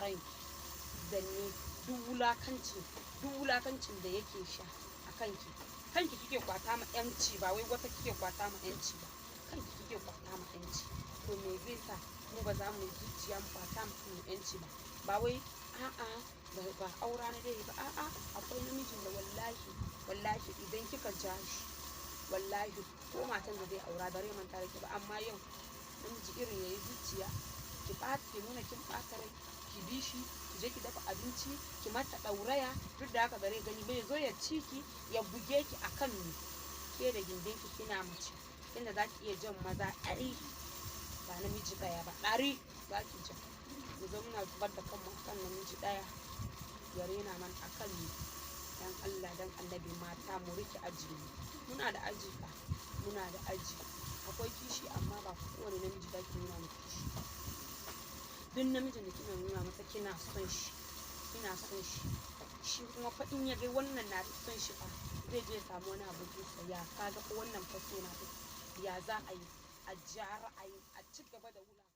ran danne duk wulakancin da yake sha a kanki kike kwata ma yanci, ba wai wata kike kwata ma yanci ba, kanki kike kwata ma yanci. To me zai sa mu ba za mu yi zuciya mu kwata mu yanci ba? Ba wai a'a ba aura na dai ba, a'a akwai namijin da wallahi idan kika ja shi wallahi ko matan da zai aura bare manta da ke ba. Amma yau namiji irin yayi zuciya ki nuna kin ɓata rai, ki bi shi ki je ki dafa abinci ki mata ɗauraya, duk da haka bare gani bai zo ya ci ki ya buge ki akan me, ke da gindin ki kina mace inda za ki iya jan maza 100 ba namiji ɗaya ba, 100 za ki ja. Mu zo muna zubar da kanmu akan namiji ɗaya ya rena man akan me. Dan Allah dan Annabi mata mu rike aji. Muna da aji fa, muna da aji. Akwai kishi amma ba kowane namiji da ke nuna miki kishi. Duk namijin da kina nuna masa kina son shi, shi kuma fa in ya ga wannan na son shi fa zai je ya samu wani abokinsa, ya kaga ko wannan fa so na ya za a yi a ja ra'ayi a ci gaba da wula.